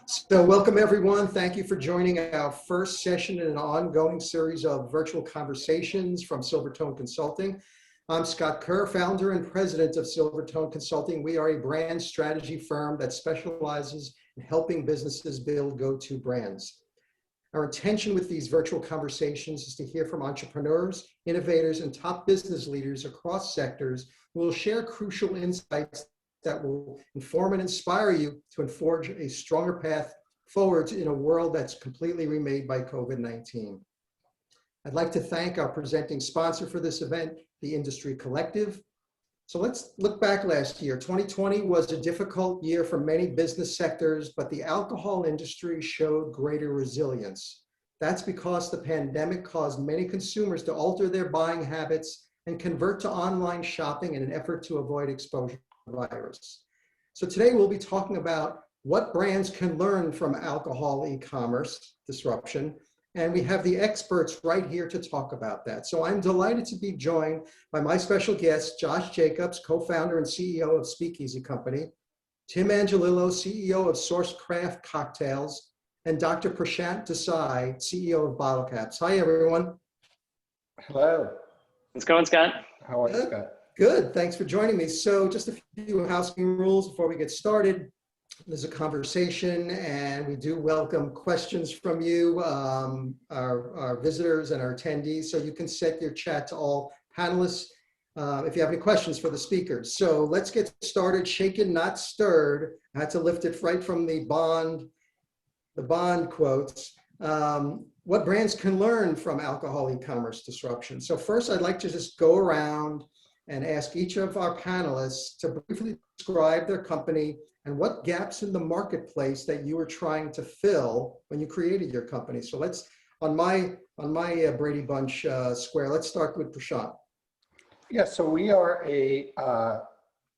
So welcome everyone. Thank you for joining our first session in an ongoing series of virtual conversations from Silvertone Consulting. I'm Scott Kerr, founder and president of Silvertone Consulting. We are a brand strategy firm that specializes in helping businesses build go-to brands. Our intention with these virtual conversations is to hear from entrepreneurs, innovators, and top business leaders across sectors who will share crucial insights that will inform and inspire you to forge a stronger path forward in a world that's completely remade by COVID-19. I'd like to thank our presenting sponsor for this event, the Industry Collective. So let's look back last year. 2020 was a difficult year for many business sectors, but the alcohol industry showed greater resilience. That's because the pandemic caused many consumers to alter their buying habits and convert to online shopping in an effort to avoid exposure to the virus. So today we'll be talking about what brands can learn from alcohol e-commerce disruption. And we have the experts right here to talk about that. So I'm delighted to be joined by my special guest, Josh Jacobs, co-founder and CEO of Speakeasy Company, Tim Angelillo, CEO of Source Craft Cocktails, and Dr. Prashant Desai, CEO of Bottlecapps. Hi, everyone. Hello. What's going, Scott? How are you, Scott? Good, thanks for joining me. So just a few housekeeping rules before we get started. There's a conversation and we do welcome questions from you, our visitors and our attendees. So you can set your chat to all panelists if you have any questions for the speakers. So let's get started. Shaken, not stirred. I had to lift it right from the Bond quotes. What brands can learn from alcohol e-commerce disruption? So first, I'd like to just go around and ask each of our panelists to briefly describe their company and what gaps in the marketplace that you were trying to fill when you created your company. So let's, on my Brady Bunch square, let's start with Prashant. Yeah, so we are a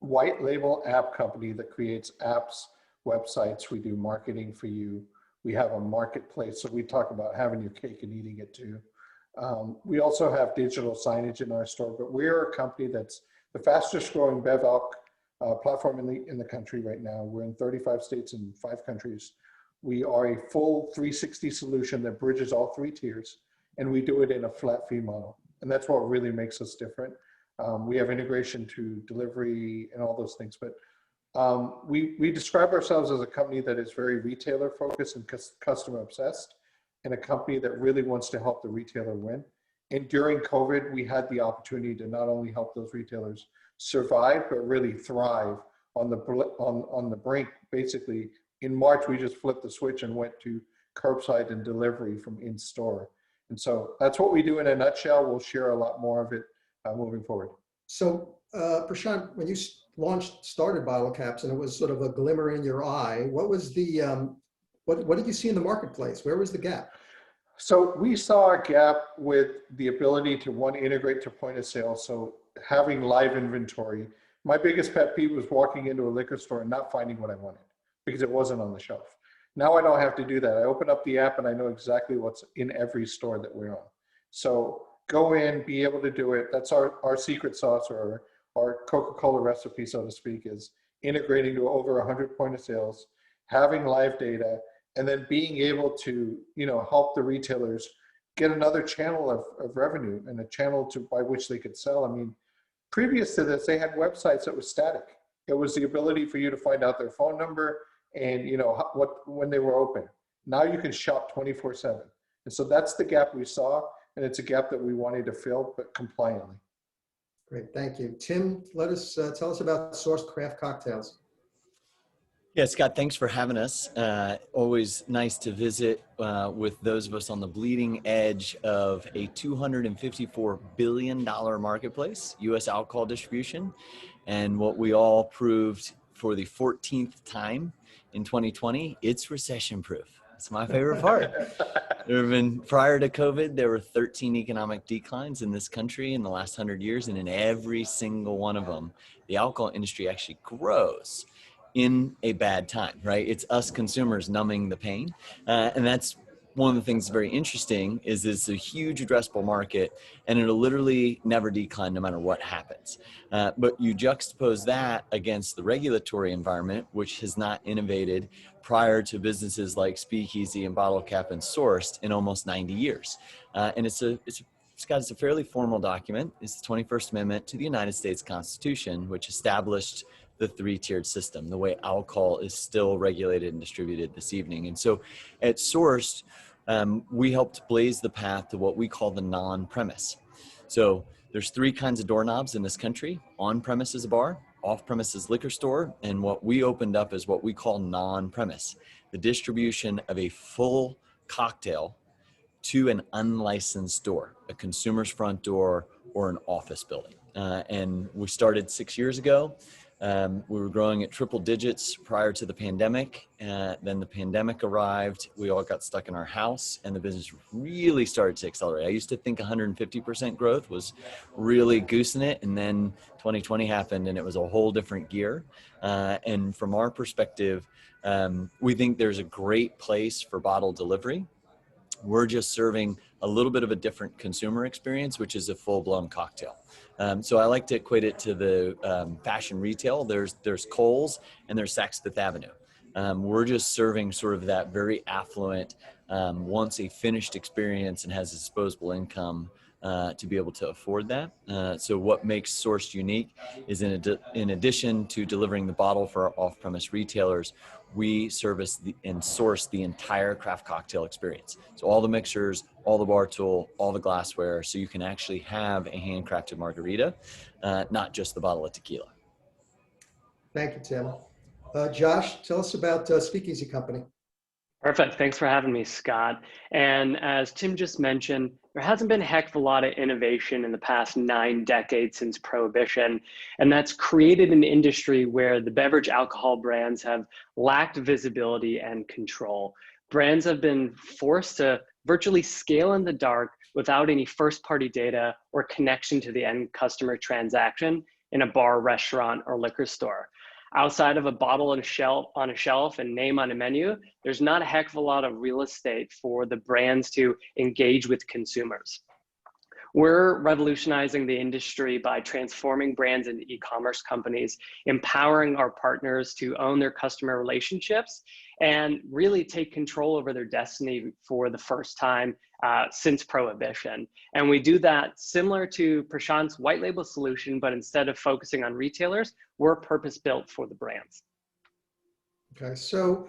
white label app company that creates apps, websites. We do marketing for you. We have a marketplace, so we talk about having your cake and eating it too. We also have digital signage in our store, but we're a company that's the fastest growing bev alc platform in the country right now. We're in 35 states and 5 countries. We are a full 360 solution that bridges all 3 tiers, and we do it in a flat fee model. And that's what really makes us different. We have integration to delivery and all those things, but we describe ourselves as a company that is very retailer focused and customer obsessed, and a company that really wants to help the retailer win. And during COVID, we had the opportunity to not only help those retailers survive, but really thrive on the brink. Basically, in March, we just flipped the switch and went to curbside and delivery from in-store. And so that's what we do in a nutshell. We'll share a lot more of it moving forward. So Prashant, when you started Bottlecapps and it was sort of a glimmer in your eye, what was the, what did you see in the marketplace? Where was the gap? So we saw a gap with the ability to integrate to point of sale. So having live inventory. My biggest pet peeve was walking into a liquor store and not finding what I wanted because it wasn't on the shelf. Now I don't have to do that. I open up the app and I know exactly what's in every store that we're on. So go in, be able to do it. That's our secret sauce, or our Coca-Cola recipe, so to speak, is integrating to over 100 point of sales, having live data, and then being able to, help the retailers get another channel of revenue and a channel by which they could sell. I mean, previous to this, they had websites that was static. It was the ability for you to find out their phone number and when they were open. Now you can shop 24/7. And so that's the gap we saw, and it's a gap that we wanted to fill, but compliantly. Great, thank you. Tim, tell us about Source Craft Cocktails. Yeah, Scott, thanks for having us. Always nice to visit with those of us on the bleeding edge of a $254 billion marketplace, U.S. alcohol distribution, and what we all proved for the 14th time in 2020, it's recession-proof. It's my favorite part. Prior to COVID, there were 13 economic declines in this country in the last 100 years, and in every single one of them, the alcohol industry actually grows in a bad time, right? It's us consumers numbing the pain. And that's one of the things very interesting is it's a huge addressable market, and it'll literally never decline no matter what happens. But you juxtapose that against the regulatory environment, which has not innovated prior to businesses like Speakeasy and Bottlecapps and Sourced in almost 90 years. And it's a fairly formal document. It's the 21st Amendment to the United States Constitution, which established the three-tiered system, the way alcohol is still regulated and distributed this evening. And so at Sourced, we helped blaze the path to what we call the non-premise. So there's three kinds of doorknobs in this country: on-premise is a bar, off-premise is liquor store, and what we opened up is what we call non-premise, the distribution of a full cocktail to an unlicensed door, a consumer's front door or an office building. And we started 6 years ago. We were growing at triple digits prior to the pandemic. Then the pandemic arrived. We all got stuck in our house, and the business really started to accelerate. I used to think 150% growth was really goosing it, and then 2020 happened, and it was a whole different gear. And from our perspective, we think there's a great place for bottle delivery. We're just serving a little bit of a different consumer experience, which is a full-blown cocktail. So I like to equate it to the fashion retail. There's Kohl's and there's Saks Fifth Avenue. We're just serving sort of that very affluent, wants a finished experience and has disposable income to be able to afford that. So what makes Sourced unique is in addition to delivering the bottle for our off-premise retailers, we service and source the entire craft cocktail experience. So all the mixers, all the bar tool, all the glassware, so you can actually have a handcrafted margarita, not just the bottle of tequila. Thank you, Tim. Josh, tell us about Speakeasy Company. Perfect. Thanks for having me, Scott. And as Tim just mentioned, there hasn't been a heck of a lot of innovation in the past 9 decades since Prohibition. And that's created an industry where the beverage alcohol brands have lacked visibility and control. Brands have been forced to virtually scale in the dark without any first-party data or connection to the end customer transaction in a bar, restaurant, or liquor store. Outside of a bottle on a shelf and name on a menu, there's not a heck of a lot of real estate for the brands to engage with consumers. We're revolutionizing the industry by transforming brands into e-commerce companies, empowering our partners to own their customer relationships and really take control over their destiny for the first time since Prohibition. And we do that similar to Prashant's white label solution, but instead of focusing on retailers, we're purpose-built for the brands. Okay, so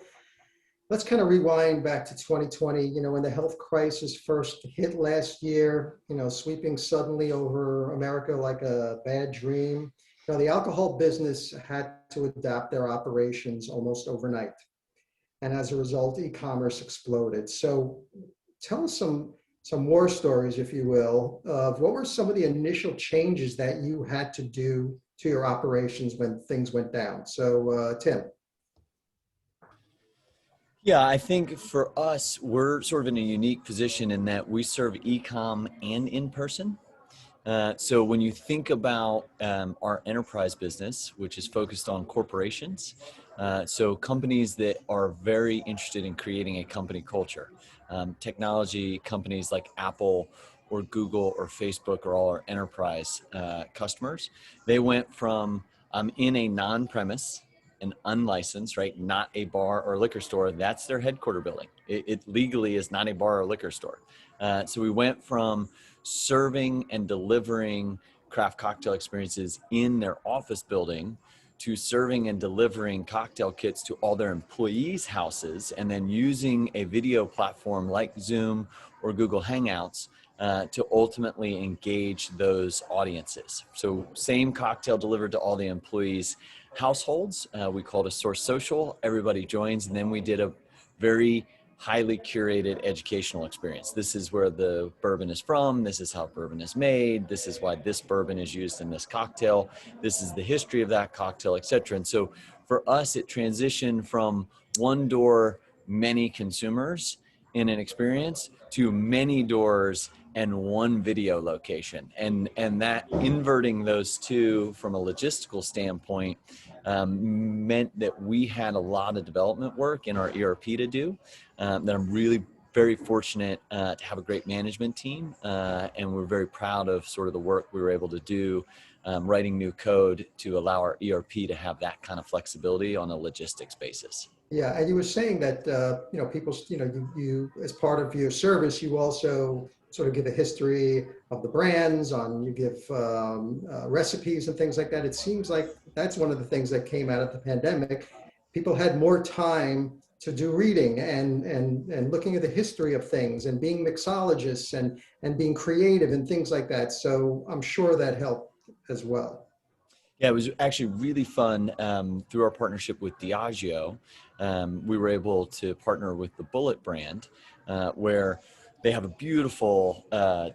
let's kind of rewind back to 2020, when the health crisis first hit last year, sweeping suddenly over America like a bad dream. The alcohol business had to adapt their operations almost overnight. And as a result, e-commerce exploded. So tell us some war stories, if you will, of what were some of the initial changes that you had to do to your operations when things went down. So Tim. Yeah, I think for us, we're sort of in a unique position in that we serve e-com and in-person. So when you think about our enterprise business, which is focused on corporations, so companies that are very interested in creating a company culture, technology companies like Apple or Google or Facebook are all our enterprise customers. They went from in a non-premise, an unlicensed, right? Not a bar or liquor store. That's their headquarter building. It legally is not a bar or liquor store. So we went from serving and delivering craft cocktail experiences in their office building to serving and delivering cocktail kits to all their employees' houses, and then using a video platform like Zoom or Google Hangouts to ultimately engage those audiences. So same cocktail delivered to all the employees' households. We called a Source Social. Everybody joins, and then we did a very highly curated educational experience. This is where the bourbon is from. This is how bourbon is made. This is why this bourbon is used in this cocktail. This is the history of that cocktail, etc. And so for us, it transitioned from one door, many consumers in an experience to many doors and one video location. And that inverting those two from a logistical standpoint meant that we had a lot of development work in our ERP to do that I'm really very fortunate to have a great management team, and we're very proud of sort of the work we were able to do, writing new code to allow our ERP to have that kind of flexibility on a logistics basis. Yeah, and you were saying that, people, you, as part of your service, you also sort of give a history of the brands you give recipes and things like that. It seems like that's one of the things that came out of the pandemic. People had more time to do reading and looking at the history of things and being mixologists and being creative and things like that. So I'm sure that helped as well. Yeah, it was actually really fun. Through our partnership with Diageo, we were able to partner with the Bullet brand, where they have a beautiful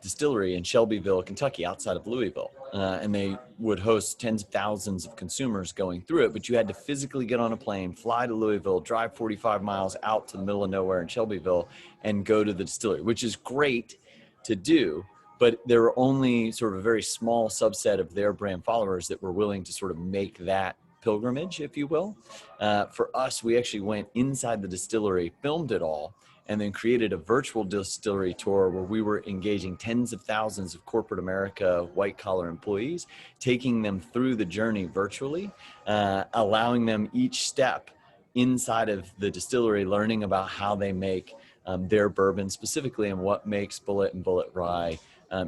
distillery in Shelbyville, Kentucky, outside of Louisville. And they would host tens of thousands of consumers going through it, but you had to physically get on a plane, fly to Louisville, drive 45 miles out to the middle of nowhere in Shelbyville, and go to the distillery, which is great to do. But there were only sort of a very small subset of their brand followers that were willing to sort of make that pilgrimage, if you will. For us, we actually went inside the distillery, filmed it all, and then created a virtual distillery tour where we were engaging tens of thousands of corporate America white-collar employees, taking them through the journey virtually, allowing them each step inside of the distillery, learning about how they make their bourbon specifically and what makes Bullet and Bullet Rye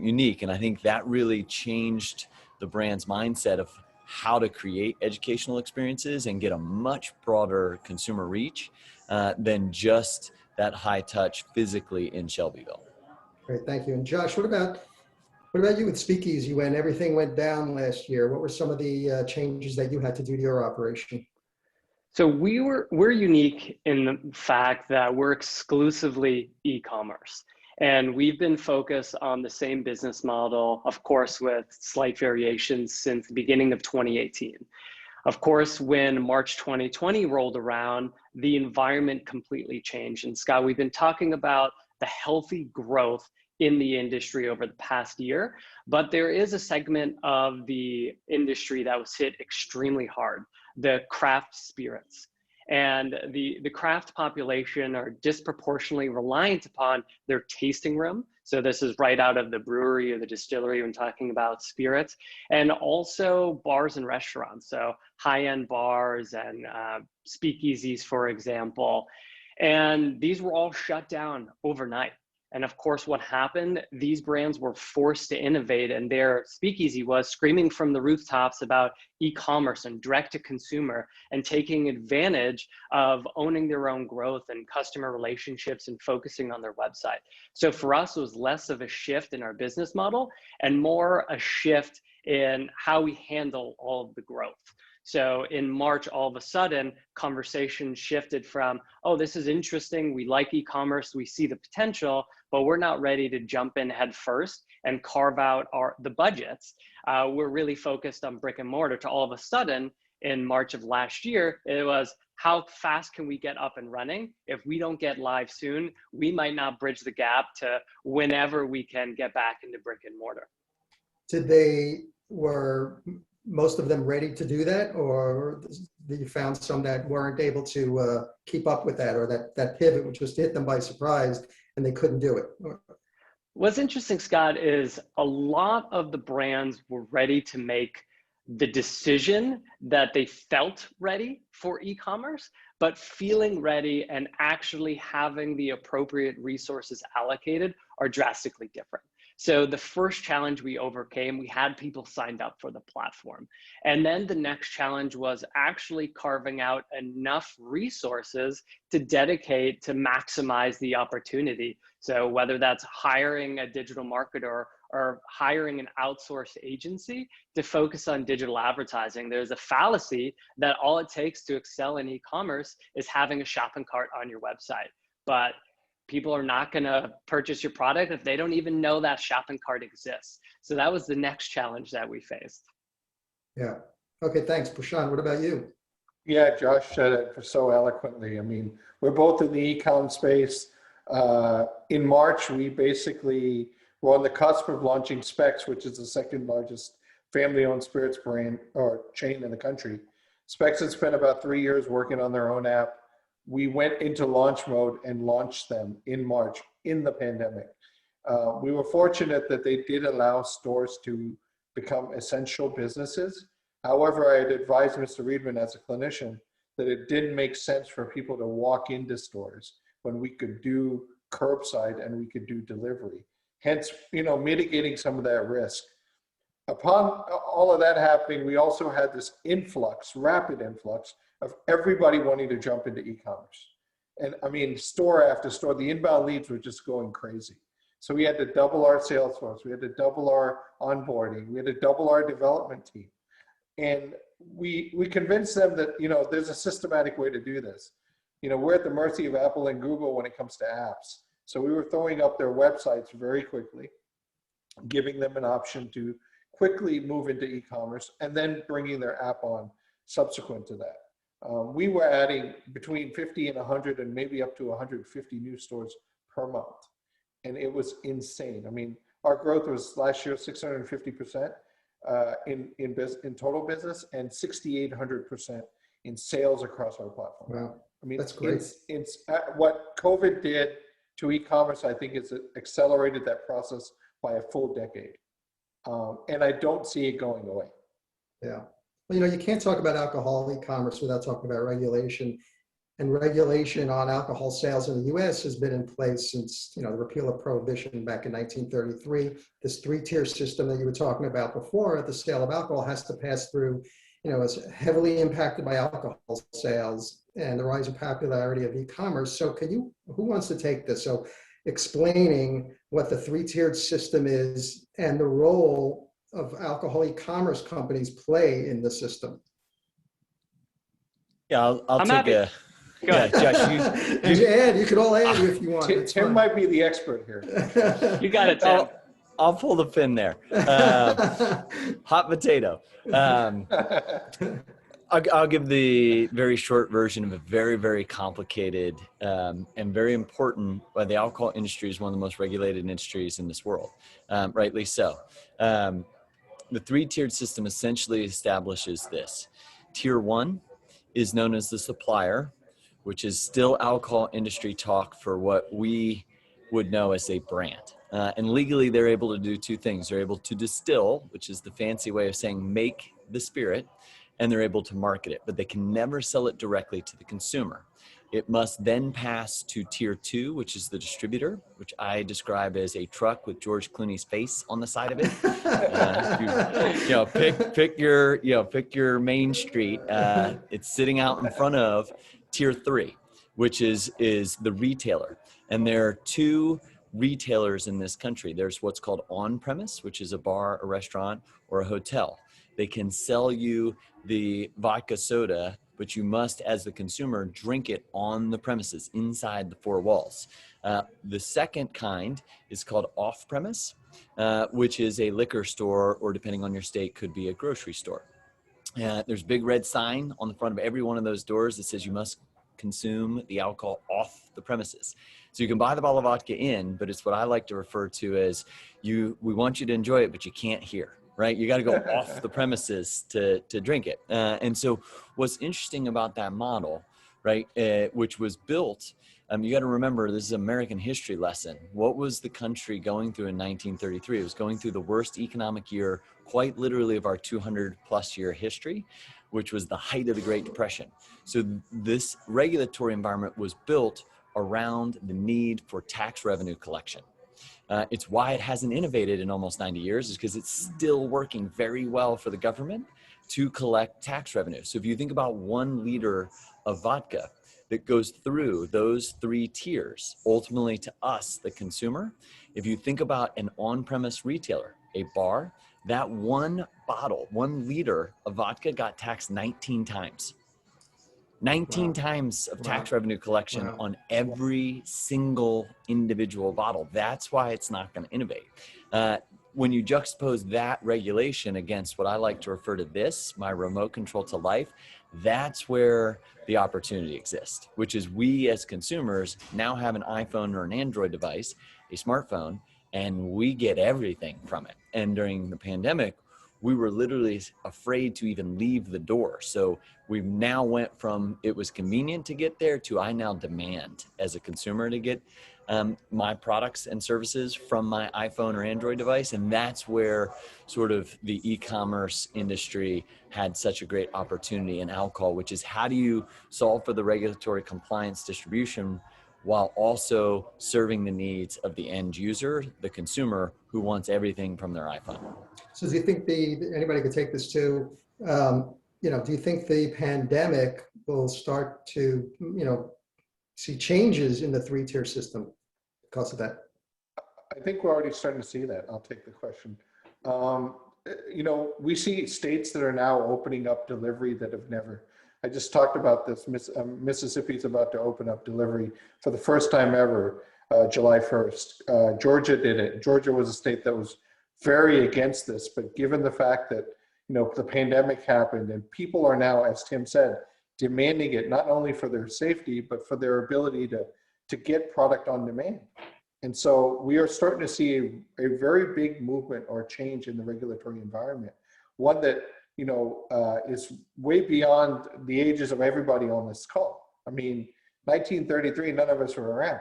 unique. And I think that really changed the brand's mindset of how to create educational experiences and get a much broader consumer reach than just that high touch physically in Shelbyville. Great, thank you. And Josh, what about you with Speakeasy when everything went down last year? What were some of the changes that you had to do to your operation? So we're unique in the fact that we're exclusively e-commerce. And we've been focused on the same business model, of course, with slight variations since the beginning of 2018. Of course, when March 2020 rolled around, the environment completely changed. And Scott, we've been talking about the healthy growth in the industry over the past year, but there is a segment of the industry that was hit extremely hard, the craft spirits. And the craft population are disproportionately reliant upon their tasting room. So this is right out of the brewery or the distillery when talking about spirits, and also bars and restaurants. So high-end bars and speakeasies, for example. And these were all shut down overnight. And of course, what happened, these brands were forced to innovate, and their Speakeasy was screaming from the rooftops about e-commerce and direct to consumer and taking advantage of owning their own growth and customer relationships and focusing on their website. So for us, it was less of a shift in our business model and more a shift in how we handle all of the growth. So in March, all of a sudden, conversation shifted from, oh, this is interesting, we like e-commerce, we see the potential, but we're not ready to jump in head first and carve out the budgets. We're really focused on brick and mortar, to all of a sudden, in March of last year, it was, how fast can we get up and running? If we don't get live soon, we might not bridge the gap to whenever we can get back into brick and mortar. Were most of them ready to do that, or you found some that weren't able to keep up with that, or that pivot, which was to hit them by surprise and they couldn't do it? What's interesting, Scott, is a lot of the brands were ready to make the decision that they felt ready for e-commerce, but feeling ready and actually having the appropriate resources allocated are drastically different. So the first challenge we overcame, we had people signed up for the platform. And then the next challenge was actually carving out enough resources to dedicate to maximize the opportunity. So whether that's hiring a digital marketer or hiring an outsourced agency to focus on digital advertising. There's a fallacy that all it takes to excel in e-commerce is having a shopping cart on your website. But people are not going to purchase your product if they don't even know that shopping cart exists. So that was the next challenge that we faced. Yeah. Okay, thanks. Prashant, what about you? Yeah, Josh said it so eloquently. I mean, we're both in the e-com space. In March, we basically were on the cusp of launching Specs, which is the second largest family-owned spirits brand or chain in the country. Specs had spent about 3 years working on their own app. we went into launch mode and launched them in March in the pandemic. We were fortunate that they did allow stores to become essential businesses. However, I had advised Mr. Reedman as a clinician that it didn't make sense for people to walk into stores when we could do curbside and we could do delivery. Hence, mitigating some of that risk. Upon all of that happening, we also had this rapid influx of everybody wanting to jump into e-commerce. And I mean, store after store, the inbound leads were just going crazy. So we had to double our sales force. We had to double our onboarding. We had to double our development team. And we convinced them that, there's a systematic way to do this. We're at the mercy of Apple and Google when it comes to apps. So we were throwing up their websites very quickly, giving them an option to quickly move into e-commerce and then bringing their app on subsequent to that. We were adding between 50 and 100 and maybe up to 150 new stores per month. And it was insane. I mean, our growth was last year 650% in total business and 6,800% in sales across our platform. Wow. I mean, that's great. It's what COVID did to e-commerce, I think it's accelerated that process by a full decade. And I don't see it going away. Yeah. Well, you can't talk about alcohol e-commerce without talking about regulation. And regulation on alcohol sales in the U.S. has been in place since, the repeal of prohibition back in 1933. This three-tier system that you were talking about before, the sale of alcohol has to pass through, is heavily impacted by alcohol sales and the rising popularity of e-commerce. So who wants to take this? So explaining what the three-tiered system is and the role of alcohol e-commerce companies play in the system. Yeah, I'll take happy. Go ahead. Josh, you could all add if you want. Tim might be the expert here. You got it, Tim. I'll pull the pin there. Hot potato. I'll give the very short version of a very, very complicated and very important. The alcohol industry is one of the most regulated industries in this world, rightly so. The three-tiered system essentially establishes this. Tier 1 is known as the supplier, which is still alcohol industry talk for what we would know as a brand. And legally, they're able to do two things. They're able to distill, which is the fancy way of saying make the spirit, and they're able to market it, but they can never sell it directly to the consumer. It must then pass to tier 2, which is the distributor, which I describe as a truck with George Clooney's face on the side of it. Pick your main street. It's sitting out in front of tier 3, which is the retailer. And there are two retailers in this country. There's what's called on-premise, which is a bar, a restaurant, or a hotel. They can sell you the vodka soda, but you must, as the consumer, drink it on the premises, inside the four walls. The second kind is called off-premise, which is a liquor store, or depending on your state, could be a grocery store. There's a big red sign on the front of every one of those doors that says you must consume the alcohol off the premises. So you can buy the bottle of vodka in, but it's what I like to refer to as we want you to enjoy it, but you can't hear. Right? You got to go off the premises to drink it. And so what's interesting about that model, right, which was built, you got to remember, this is an American history lesson. What was the country going through in 1933? It was going through the worst economic year, quite literally, of our 200 plus year history, which was the height of the Great Depression. So this regulatory environment was built around the need for tax revenue collection. It's why it hasn't innovated in almost 90 years, is because it's still working very well for the government to collect tax revenue. So if you think about 1 liter of vodka that goes through those 3 tiers, ultimately to us, the consumer, if you think about an on-premise retailer, a bar, that 1 bottle, 1 liter of vodka got taxed 19 times. 19 times of tax revenue collection on every single individual bottle. That's why it's not going to innovate. When you juxtapose that regulation against what I like to refer to my remote control to life, that's where the opportunity exists, which is we as consumers now have an iPhone or an Android device, a smartphone, and we get everything from it. And during the pandemic, we were literally afraid to even leave the door. So we've now went from it was convenient to get there to I now demand as a consumer to get my products and services from my iPhone or Android device. And that's where sort of the e-commerce industry had such a great opportunity in alcohol, which is how do you solve for the regulatory compliance distribution while also serving the needs of the end user, the consumer, who wants everything from their iPhone. So do you think anybody could take this too? Do you think the pandemic will start to, see changes in the three-tier system because of that? I think we're already starting to see that. I'll take the question. We see states that are now opening up delivery that have never. I just talked about this. Mississippi's about to open up delivery for the first time ever, July 1st. Georgia did it. Georgia was a state that was very against this, but given the fact that, the pandemic happened and people are now, as Tim said, demanding it not only for their safety, but for their ability to get product on demand. And so we are starting to see a very big movement or change in the regulatory environment, one that is way beyond the ages of everybody on this call. I mean, 1933, none of us were around.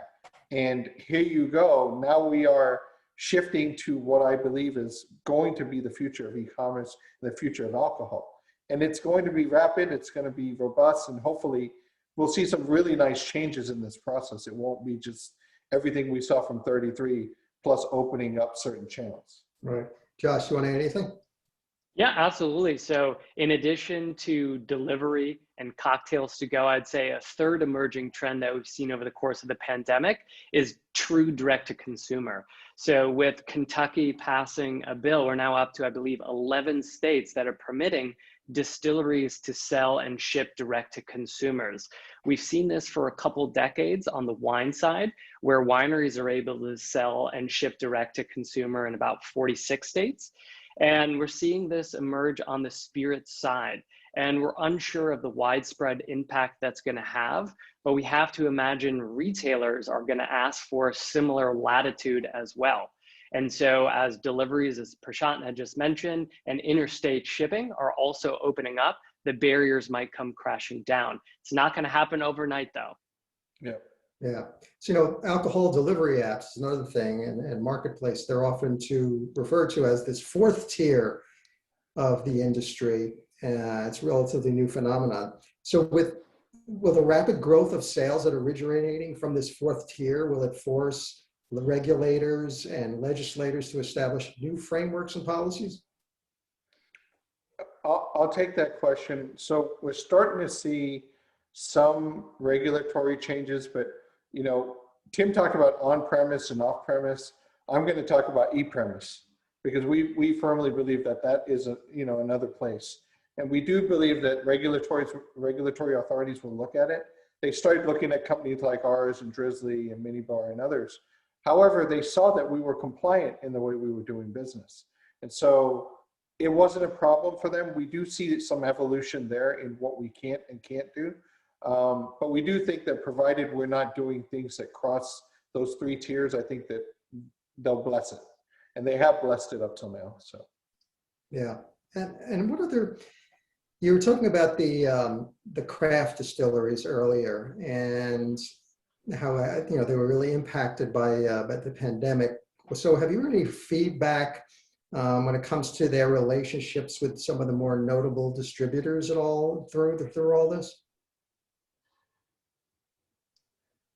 And here you go. Now we are shifting to what I believe is going to be the future of e-commerce and the future of alcohol. And it's going to be rapid, it's going to be robust, and hopefully we'll see some really nice changes in this process. It won't be just everything we saw from 33 plus opening up certain channels. Right. Josh, you want to add anything? Yeah, absolutely. So in addition to delivery and cocktails to go, I'd say a third emerging trend that we've seen over the course of the pandemic is true direct to consumer. So with Kentucky passing a bill, we're now up to, I believe, 11 states that are permitting distilleries to sell and ship direct to consumers. We've seen this for a couple decades on the wine side, where wineries are able to sell and ship direct to consumer in about 46 states. And we're seeing this emerge on the spirits side. And we're unsure of the widespread impact that's going to have, but we have to imagine retailers are going to ask for a similar latitude as well. And so as deliveries, as Prashant had just mentioned, and interstate shipping are also opening up, the barriers might come crashing down. It's not going to happen overnight though. Yeah. Yeah. So, alcohol delivery apps is another thing, and marketplace, they're often referred to as this fourth tier of the industry. It's a relatively new phenomenon. So will the rapid growth of sales that are originating from this fourth tier, will it force the regulators and legislators to establish new frameworks and policies? I'll take that question. So we're starting to see some regulatory changes, but Tim talked about on-premise and off-premise. I'm going to talk about e-premise because we firmly believe that is another place. And we do believe that regulatory authorities will look at it. They started looking at companies like ours and Drizzly and Minibar and others. However, they saw that we were compliant in the way we were doing business. And so it wasn't a problem for them. We do see some evolution there in what we can and can't do. But we do think that provided we're not doing things that cross those three tiers, I think that they'll bless it. And they have blessed it up till now. So, yeah. And what other, you were talking about the craft distilleries earlier and how, they were really impacted by the pandemic. So have you heard any feedback when it comes to their relationships with some of the more notable distributors at all through all this?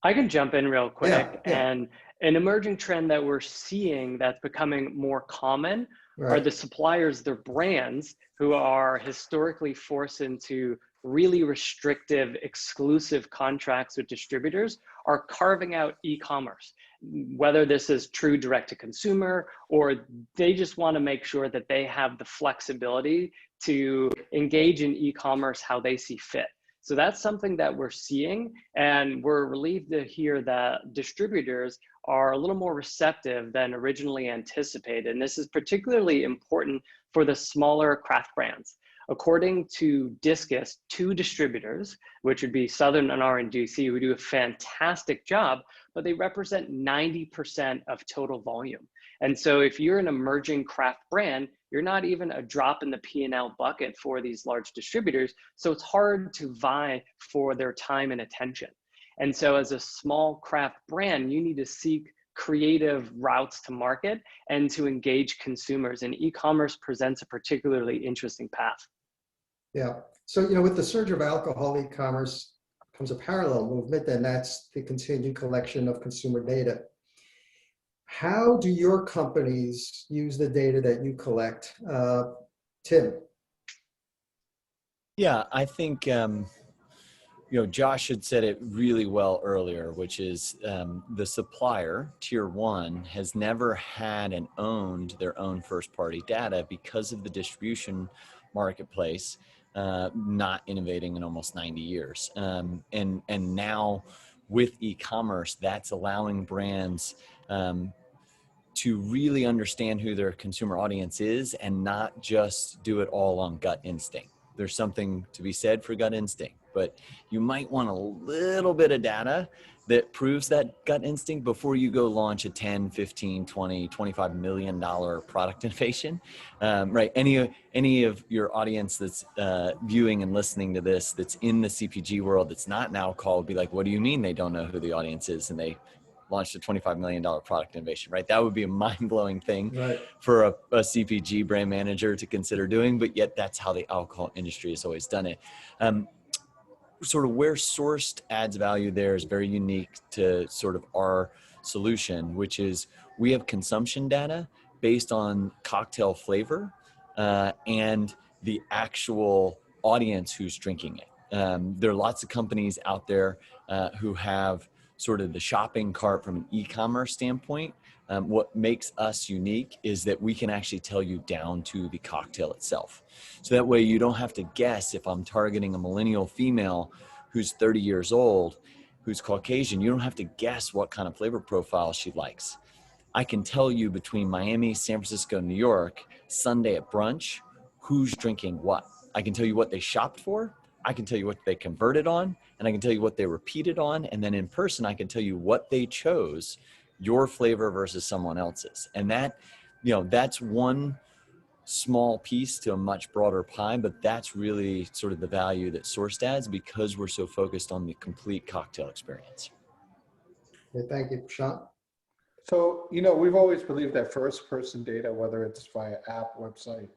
I can jump in real quick. Yeah. And an emerging trend that we're seeing that's becoming more common are the suppliers, their brands, who are historically forced into really restrictive, exclusive contracts with distributors, are carving out e-commerce. Whether this is true direct to consumer, or they just want to make sure that they have the flexibility to engage in e-commerce how they see fit. So that's something that we're seeing, and we're relieved to hear that distributors are a little more receptive than originally anticipated. And this is particularly important for the smaller craft brands. According to Discus, 2 distributors, which would be Southern NR and DC, who do a fantastic job, but they represent 90% of total volume. And so if you're an emerging craft brand, you're not even a drop in the P&L bucket for these large distributors. So it's hard to vie for their time and attention. And so as a small craft brand, you need to seek creative routes to market and to engage consumers. And e-commerce presents a particularly interesting path. Yeah. So, with the surge of alcohol e-commerce comes a parallel movement, and that's the continued collection of consumer data. How do your companies use the data that you collect? Tim? Yeah, I think, Josh had said it really well earlier, which is the supplier, tier one, has never had and owned their own first party data because of the distribution marketplace not innovating in almost 90 years. And now with e-commerce, that's allowing brands to really understand who their consumer audience is and not just do it all on gut instinct. There's something to be said for gut instinct, but you might want a little bit of data that proves that gut instinct before you go launch a 10, 15, 20, $25 million product innovation, right? Any of your audience that's viewing and listening to this, that's in the CPG world, that's not now called, be like, what do you mean they don't know who the audience is? And they launched a $25 million product innovation, right? That would be a mind-blowing thing for a CPG brand manager to consider doing, but yet that's how the alcohol industry has always done it. Sort of where sourced adds value there is very unique to sort of our solution, which is we have consumption data based on cocktail flavor and the actual audience who's drinking it. There are lots of companies out there who have sort of the shopping cart from an e-commerce standpoint. What makes us unique is that we can actually tell you down to the cocktail itself. So that way you don't have to guess if I'm targeting a millennial female who's 30 years old, who's Caucasian, you don't have to guess what kind of flavor profile she likes. I can tell you between Miami, San Francisco, New York, Sunday at brunch, who's drinking what. I can tell you what they shopped for. I can tell you what they converted on, and I can tell you what they repeated on. And then in person, I can tell you what they chose, your flavor versus someone else's. And that, that's one small piece to a much broader pie, but that's really sort of the value that Sourced adds because we're so focused on the complete cocktail experience. Yeah, thank you, Prashant. So, we've always believed that first person data, whether it's via app, website,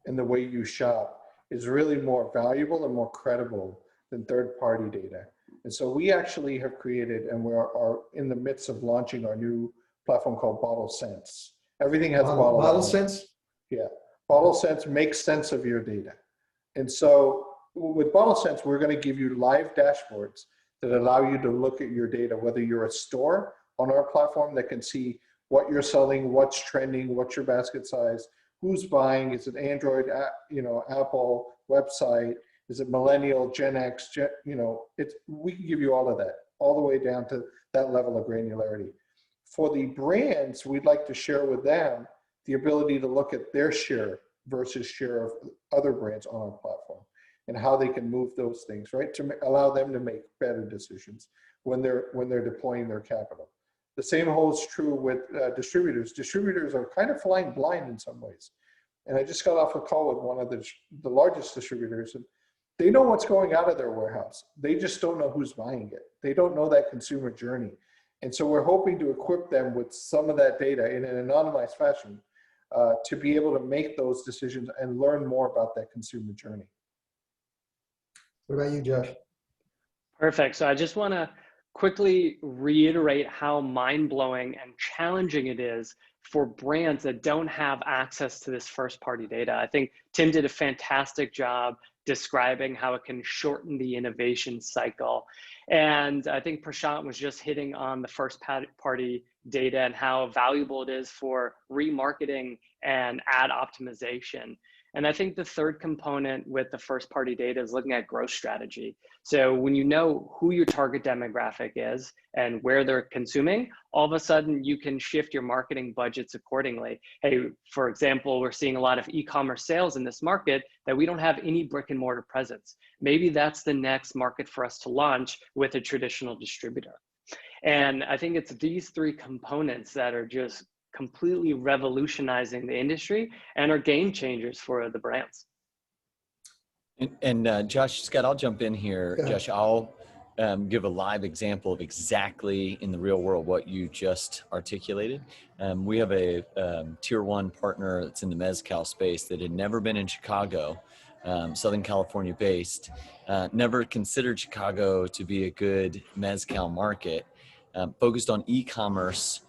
and the way you shop, is really more valuable and more credible than third-party data. And so we actually have created, and we are in the midst of launching our new platform called BottleSense. Everything has BottleSense? Yeah, BottleSense makes sense of your data. And so with BottleSense, we're going to give you live dashboards that allow you to look at your data, whether you're a store on our platform that can see what you're selling, what's trending, what's your basket size, who's buying, is it Android, Apple, website, is it millennial, Gen X, we can give you all of that, all the way down to that level of granularity. For the brands, we'd like to share with them the ability to look at their share versus share of other brands on our platform and how they can move those things, right? To allow them to make better decisions when they're deploying their capital. The same holds true with distributors. Distributors are kind of flying blind in some ways. And I just got off a call with one of the largest distributors, and they know what's going out of their warehouse. They just don't know who's buying it. They don't know that consumer journey. And so we're hoping to equip them with some of that data in an anonymized fashion to be able to make those decisions and learn more about that consumer journey. What about you, Josh? Perfect. So I just want to quickly reiterate how mind-blowing and challenging it is for brands that don't have access to this first-party data. I think Tim did a fantastic job describing how it can shorten the innovation cycle. And I think Prashant was just hitting on the first-party data and how valuable it is for remarketing and ad optimization. And I think the third component with the first party data is looking at growth strategy. So when you know who your target demographic is and where they're consuming, all of a sudden you can shift your marketing budgets accordingly. Hey, for example, we're seeing a lot of e-commerce sales in this market that we don't have any brick and mortar presence. Maybe that's the next market for us to launch with a traditional distributor. And I think it's these three components that are just completely revolutionizing the industry and are game changers for the brands. And Josh, Scott, I'll jump in here. Go ahead. Josh, I'll give a live example of exactly in the real world what you just articulated. We have a tier one partner that's in the mezcal space that had never been in Chicago, Southern California based, never considered Chicago to be a good mezcal market, focused on e-commerce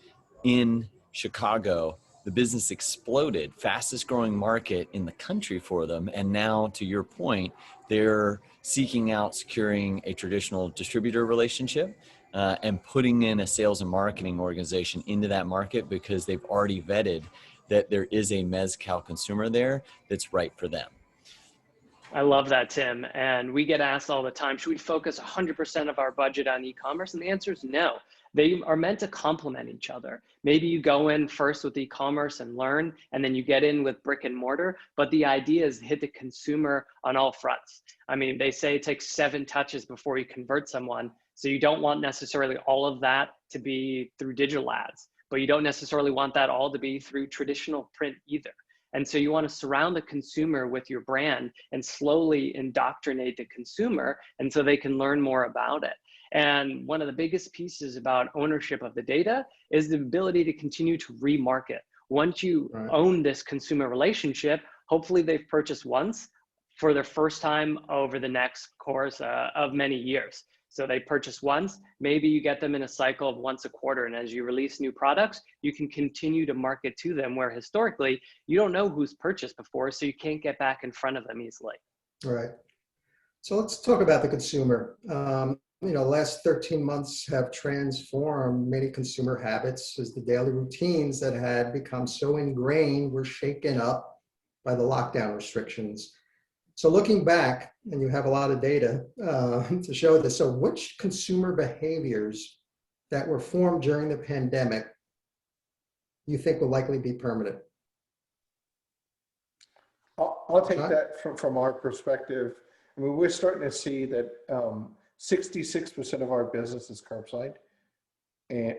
in Chicago. The business exploded, fastest growing market in the country for them. And now, to your point, they're seeking out securing a traditional distributor relationship and putting in a sales and marketing organization into that market because they've already vetted that there is a mezcal consumer there that's right for them. I love that, Tim. And we get asked all the time, should we focus 100% of our budget on e-commerce? And the answer is no. They are meant to complement each other. Maybe you go in first with e-commerce and learn, and then you get in with brick and mortar. But the idea is to hit the consumer on all fronts. I mean, they say it takes 7 touches before you convert someone. So you don't want necessarily all of that to be through digital ads, but you don't necessarily want that all to be through traditional print either. And so you want to surround the consumer with your brand and slowly indoctrinate the consumer, and so they can learn more about it. And one of the biggest pieces about ownership of the data is the ability to continue to remarket. Once you own this consumer relationship, hopefully they've purchased once for their first time over the next course of many years. So they purchase once, maybe you get them in a cycle of once a quarter. And as you release new products, you can continue to market to them, where historically you don't know who's purchased before, so you can't get back in front of them easily. All right. So let's talk about the consumer. Last 13 months have transformed many consumer habits as the daily routines that had become so ingrained were shaken up by the lockdown restrictions. So looking back, and you have a lot of data to show this, so which consumer behaviors that were formed during the pandemic you think will likely be permanent? I'll take that from our perspective. I mean, we're starting to see that 66% of our business is curbside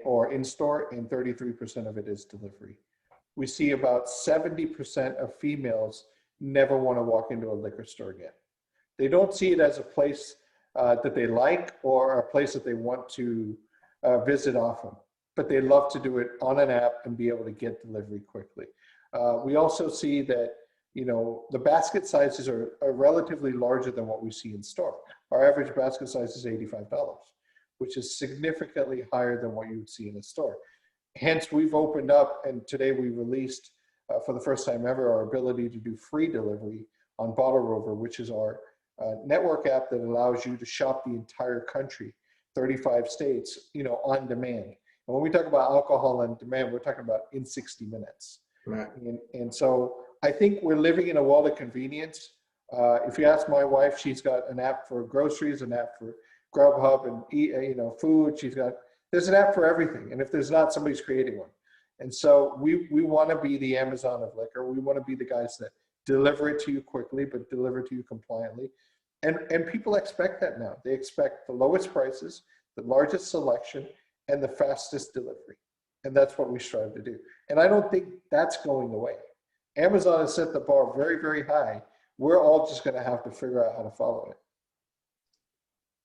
or in-store, and 33% of it is delivery. We see about 70% of females never want to walk into a liquor store again. They don't see it as a place that they like or a place that they want to visit often, but they love to do it on an app and be able to get delivery quickly. We also see that, the basket sizes are relatively larger than what we see in store. Our average basket size is $85, which is significantly higher than what you would see in a store. Hence, we've opened up, and today we released for the first time ever our ability to do free delivery on Bottle Rover, which is our network app that allows you to shop the entire country, 35 states, on demand. And when we talk about alcohol on demand, we're talking about in 60 minutes. Right. And so I think we're living in a world of convenience. If you ask my wife, she's got an app for groceries, an app for Grubhub and food. There's an app for everything. And if there's not, somebody's creating one. And so we want to be the Amazon of liquor. We want to be the guys that deliver it to you quickly, but deliver it to you compliantly. And people expect that now. They expect the lowest prices, the largest selection, and the fastest delivery. And that's what we strive to do. And I don't think that's going away. Amazon has set the bar very, very high. We're all just going to have to figure out how to follow it.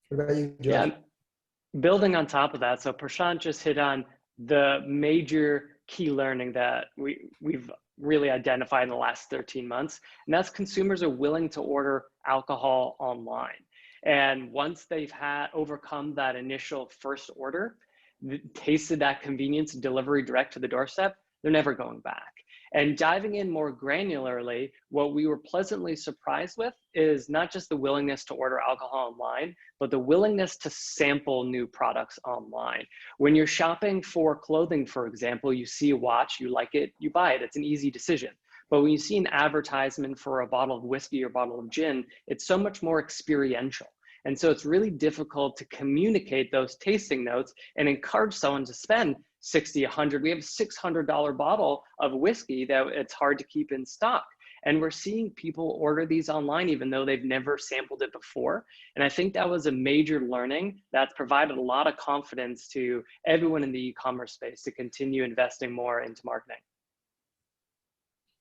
What about you, Josh? Yeah, building on top of that, so Prashant just hit on the major key learning that we've really identified in the last 13 months, and that's consumers are willing to order alcohol online. And once they've overcome that initial first order, tasted that convenience, delivery direct to the doorstep, they're never going back. And diving in more granularly, what we were pleasantly surprised with is not just the willingness to order alcohol online, but the willingness to sample new products online. When you're shopping for clothing, for example, you see a watch, you like it, you buy it. It's an easy decision. But when you see an advertisement for a bottle of whiskey or bottle of gin, it's so much more experiential. And so it's really difficult to communicate those tasting notes and encourage someone to spend $60, $100. We have a $600 bottle of whiskey that it's hard to keep in stock. And we're seeing people order these online even though they've never sampled it before. And I think that was a major learning that's provided a lot of confidence to everyone in the e-commerce space to continue investing more into marketing.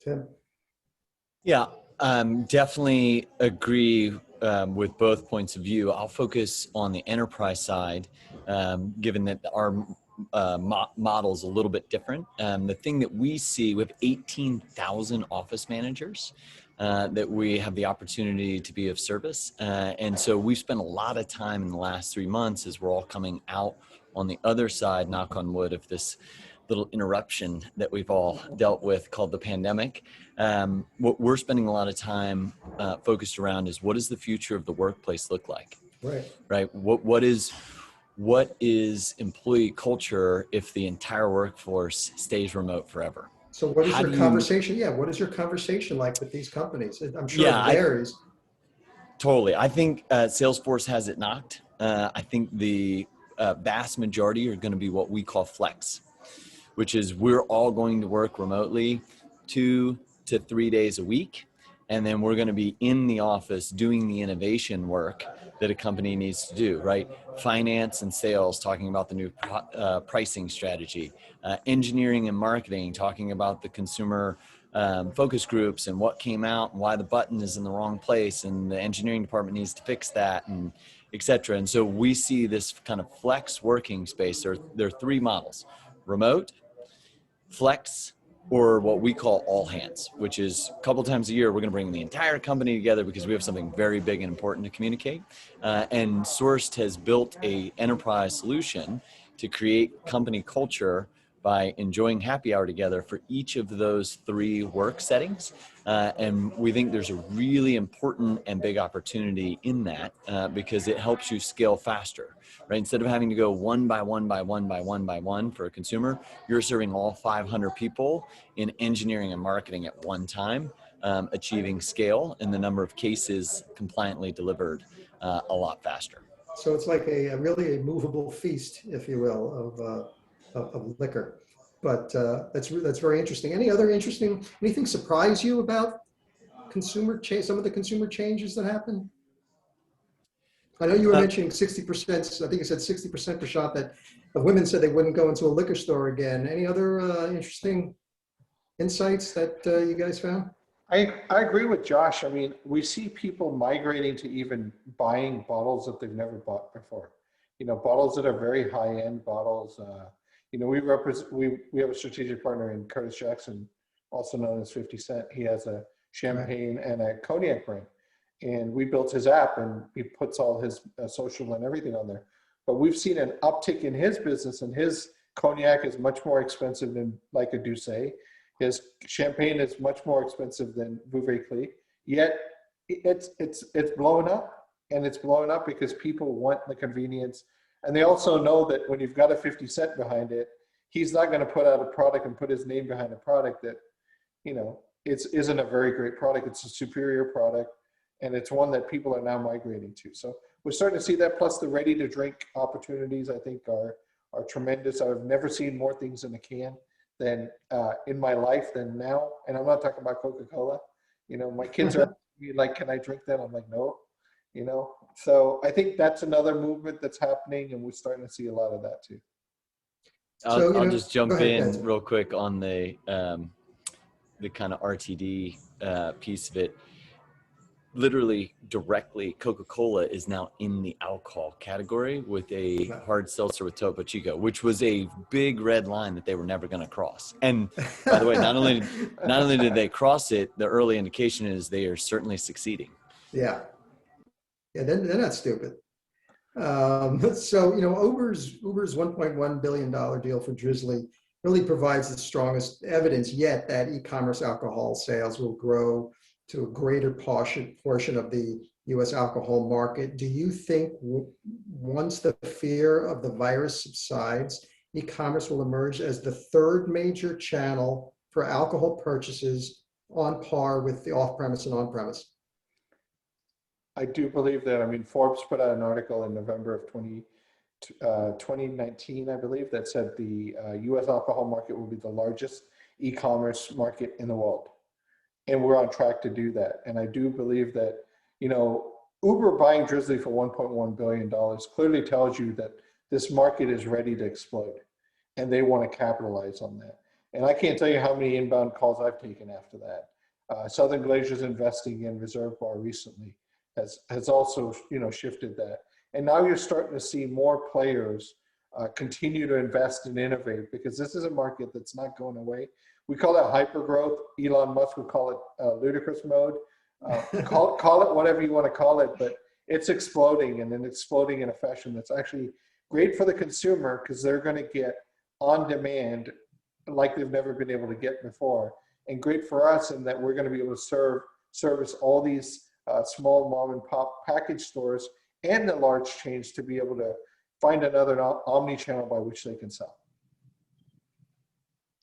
Tim? Yeah, definitely agree with both points of view. I'll focus on the enterprise side, given that our model is a little bit different. The thing that we see, we have 18,000 office managers that we have the opportunity to be of service. And so we've spent a lot of time in the last 3 months as we're all coming out on the other side, knock on wood, of this little interruption that we've all dealt with called the pandemic. What we're spending a lot of time focused around is, what does the future of the workplace look like? Right? What is employee culture if the entire workforce stays remote forever? So what is your conversation? Yeah, what is your conversation like with these companies? I'm sure it varies. Totally. I think Salesforce has it knocked. I think the vast majority are going to be what we call flex, which is we're all going to work remotely 2 to 3 days a week. And then we're going to be in the office doing the innovation work that a company needs to do, right? Finance and sales, talking about the new pricing strategy. Engineering and marketing, talking about the consumer focus groups and what came out and why the button is in the wrong place and the engineering department needs to fix that, and et cetera. And so we see this kind of flex working space. There are 3 models: remote, flex, or what we call all hands, which is a couple times a year, we're going to bring the entire company together because we have something very big and important to communicate. And Sourced has built a enterprise solution to create company culture by enjoying happy hour together for each of those 3 work settings. And we think there's a really important and big opportunity in that because it helps you scale faster, right? Instead of having to go one by one for a consumer, you're serving all 500 people in engineering and marketing at one time, achieving scale and the number of cases compliantly delivered a lot faster. So it's like really a movable feast, if you will, of liquor. But that's very interesting. Anything surprise you about some of the consumer changes that happen? I know you were mentioning 60%, I think you said 60%, Prashant, that of women said they wouldn't go into a liquor store again. Any other interesting insights that you guys found? I agree with Josh. I mean, we see people migrating to even buying bottles that they've never bought before. You know, bottles that are very high-end bottles. You know, we have a strategic partner in Curtis Jackson, also known as 50 Cent. He has a champagne and a cognac brand. And we built his app and he puts all his social and everything on there. But we've seen an uptick in his business, and his cognac is much more expensive than like a Desai. His champagne is much more expensive than Veuve Clichy. Yet it's blowing up, and it's blowing up because people want the convenience. And they also know that when you've got a 50 Cent behind it, he's not going to put out a product and put his name behind a product that, you know, isn't a very great product. It's a superior product, and it's one that people are now migrating to. So we're starting to see that, plus the ready to drink opportunities, I think, are tremendous. I've never seen more things in a can than in my life than now. And I'm not talking about Coca-Cola. You know, my kids are like, can I drink that? I'm like, no, you know? So I think that's another movement that's happening, and we're starting to see a lot of that too. I'll just jump in real quick on the kind of RTD piece of it. Literally directly, Coca-Cola is now in the alcohol category with a hard seltzer with Topo Chico, which was a big red line that they were never going to cross. And by the way, not only did they cross it, the early indication is they are certainly succeeding. Yeah, they're not stupid. So, you know, Uber's $1.1 billion deal for Drizzly really provides the strongest evidence yet that e-commerce alcohol sales will grow to a greater portion of the U.S. alcohol market. Do you think once the fear of the virus subsides, e-commerce will emerge as the 3rd major channel for alcohol purchases, on par with the off-premise and on-premise? I do believe that. I mean, Forbes put out an article in November of 2019, I believe, that said the U.S. alcohol market will be the largest e-commerce market in the world. and we're on track to do that. And I do believe that, you know, Uber buying Drizzly for $1.1 billion clearly tells you that this market is ready to explode, and they want to capitalize on that. And I can't tell you how many inbound calls I've taken after that. Southern Glazer's investing in Reserve Bar recently has also, you know, shifted that. And now you're starting to see more players continue to invest and innovate, because this is a market that's not going away. We call it hyper growth. Elon Musk would call it ludicrous mode. Call it whatever you want to call it, but it's exploding, and then exploding in a fashion that's actually great for the consumer, because they're going to get on demand like they've never been able to get before, and great for us in that we're going to be able to service all these small mom and pop package stores and the large chains to be able to find another omni-channel by which they can sell.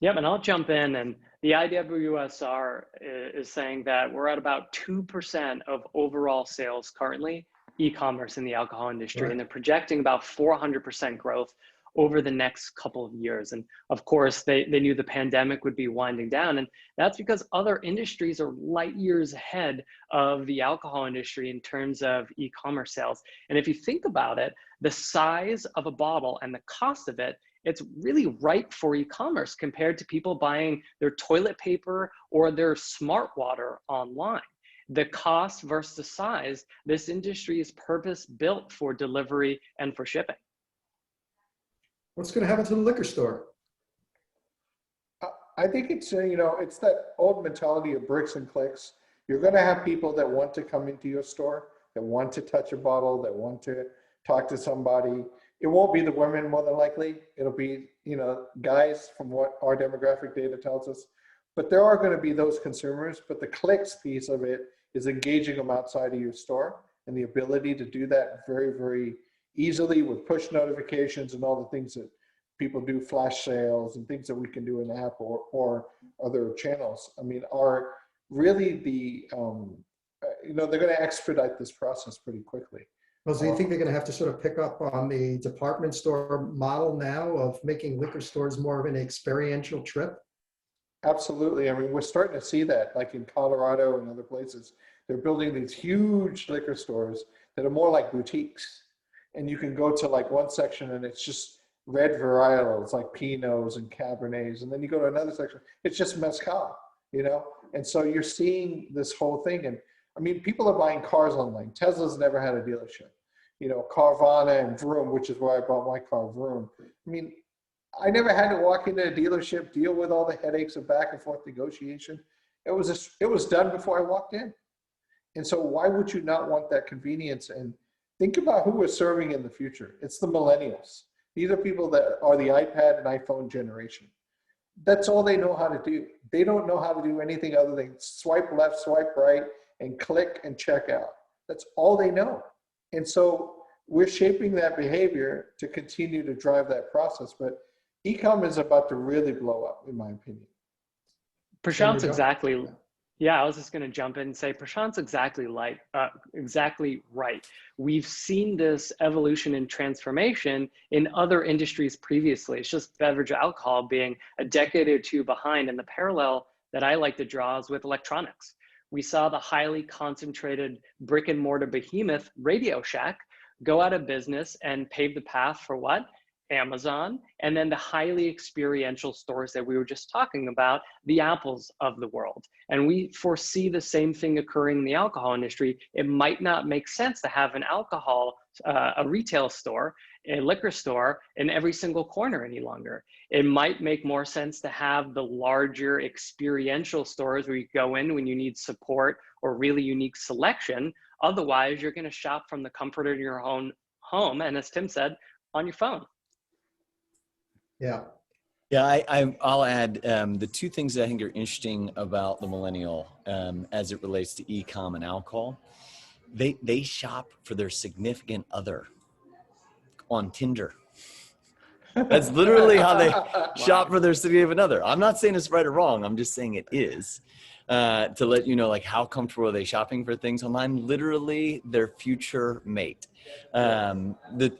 Yep, and I'll jump in. And the IWSR is saying that we're at about 2% of overall sales currently, e-commerce in the alcohol industry, Right. and they're projecting about 400% growth over the next couple of years. And of course, they knew the pandemic would be winding down, and that's because other industries are light years ahead of the alcohol industry in terms of e-commerce sales. And if you think about it, the size of a bottle and the cost of it, it's really ripe for e-commerce compared to people buying their toilet paper or their smart water online. The cost versus the size, this industry is purpose built for delivery and for shipping. What's going to happen to the liquor store? I think it's, you know, it's that old mentality of bricks and clicks. You're going to have people that want to come into your store, that want to touch a bottle, that want to talk to somebody. It won't be the women more than likely. It'll be, you know, guys, from what our demographic data tells us. But there are going to be those consumers, but the clicks piece of it is engaging them outside of your store, and the ability to do that very, very easily with push notifications and all the things that people do, flash sales and things that we can do in the app or other channels. I mean, are really the, you know, they're going to expedite this process pretty quickly. Well, do you think they're going to have to sort of pick up on the department store model now of making liquor stores more of an experiential trip? Absolutely. I mean, we're starting to see that, like in Colorado and other places. They're building these huge liquor stores that are more like boutiques. And you can go to like one section and it's just red varietals like Pinots and Cabernets. And then you go to another section, it's just Mezcal, you know? And so you're seeing this whole thing. And I mean, people are buying cars online. Tesla's never had a dealership. You know, Carvana and Vroom, which is where I bought my car, Vroom. I mean, I never had to walk into a dealership, deal with all the headaches of back and forth negotiation. It was done before I walked in. And so why would you not want that convenience? And think about who we're serving in the future. It's the millennials. These are people that are the iPad and iPhone generation. That's all they know how to do. They don't know how to do anything other than swipe left, swipe right, and click and check out. That's all they know. And so we're shaping that behavior to continue to drive that process. But e-com is about to really blow up, in my opinion. Prashant's exactly, yeah, I was just going to jump in and say Prashant's exactly right. We've seen this evolution and transformation in other industries previously. It's just beverage alcohol being a decade or two behind. And the parallel that I like to draw is with electronics. We saw the highly concentrated brick and mortar behemoth Radio Shack go out of business and pave the path for what? Amazon, and then the highly experiential stores that we were just talking about, the Apples of the world. And we foresee the same thing occurring in the alcohol industry. It might not make sense to have an alcohol, a retail store, a liquor store in every single corner any longer. It might make more sense to have the larger experiential stores where you go in when you need support or really unique selection. Otherwise, you're going to shop from the comfort of your own home, and as Tim said, on your phone. Yeah. Yeah, I'll add the two things that I think are interesting about the millennial as it relates to e-com and alcohol. They shop for their significant other on Tinder. That's literally how they shop for their significant other. I'm not saying it's right or wrong. I'm just saying it is. To let you know, like, how comfortable are they shopping for things online? Literally their future mate. I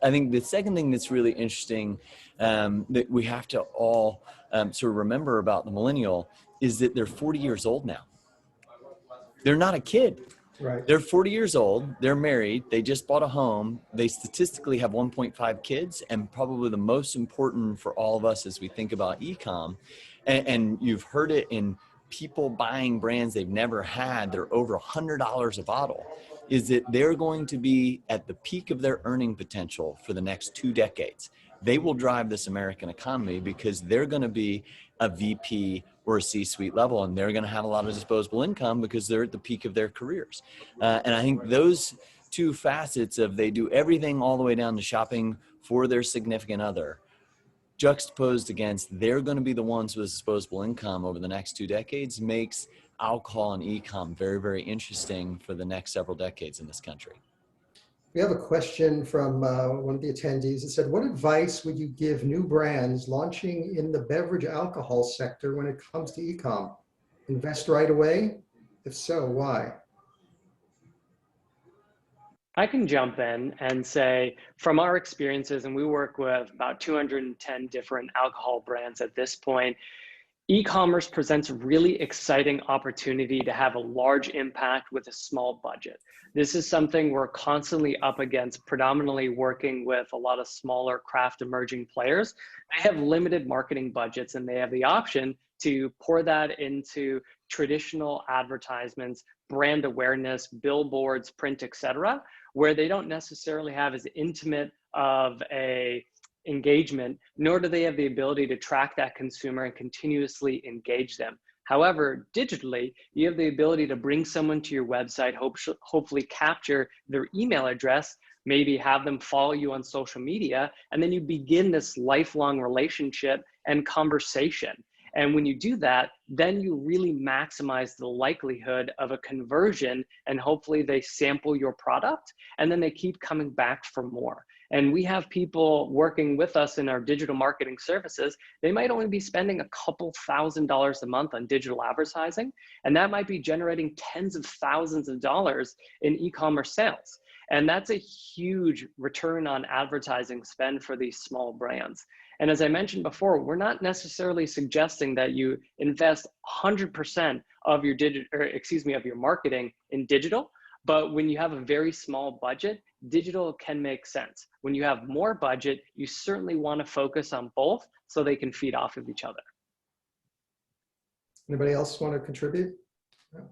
think the second thing that's really interesting that we have to all sort of remember about the millennial is that they're 40 years old now. They're not a kid. Right. They're 40 years old. They're married. They just bought a home. They statistically have 1.5 kids. And probably the most important for all of us as we think about e-com, and you've heard it in people buying brands they've never had, they're over $100 a bottle, is that they're going to be at the peak of their earning potential for the next 2 decades. They will drive this American economy because they're going to be a VP or a C-suite level, and they're going to have a lot of disposable income because they're at the peak of their careers. And I think those two facets of they do everything all the way down to shopping for their significant other, juxtaposed against they're going to be the ones with disposable income over the next 2 decades, makes alcohol and e-com very, very interesting for the next several decades in this country. We have a question from one of the attendees that said, what advice would you give new brands launching in the beverage alcohol sector when it comes to e-com? Invest right away? If so, why? I can jump in and say, from our experiences, and we work with about 210 different alcohol brands at this point, e-commerce presents a really exciting opportunity to have a large impact with a small budget. This is something we're constantly up against, predominantly working with a lot of smaller craft emerging players. They have limited marketing budgets and they have the option to pour that into traditional advertisements, brand awareness, billboards, print, etc., where they don't necessarily have as intimate of a engagement, nor do they have the ability to track that consumer and continuously engage them. However, digitally, you have the ability to bring someone to your website, hopefully capture their email address, maybe have them follow you on social media, and then you begin this lifelong relationship and conversation. And when you do that, then you really maximize the likelihood of a conversion, and hopefully they sample your product and then they keep coming back for more. And we have people working with us in our digital marketing services. They might only be spending a couple $1,000s a month on digital advertising, and that might be generating tens of thousands of dollars in e-commerce sales. And that's a huge return on advertising spend for these small brands. And as I mentioned before, we're not necessarily suggesting that you invest 100% of your of your marketing in digital. But when you have a very small budget, digital can make sense. When you have more budget, you certainly want to focus on both so they can feed off of each other. Anybody else want to contribute? No.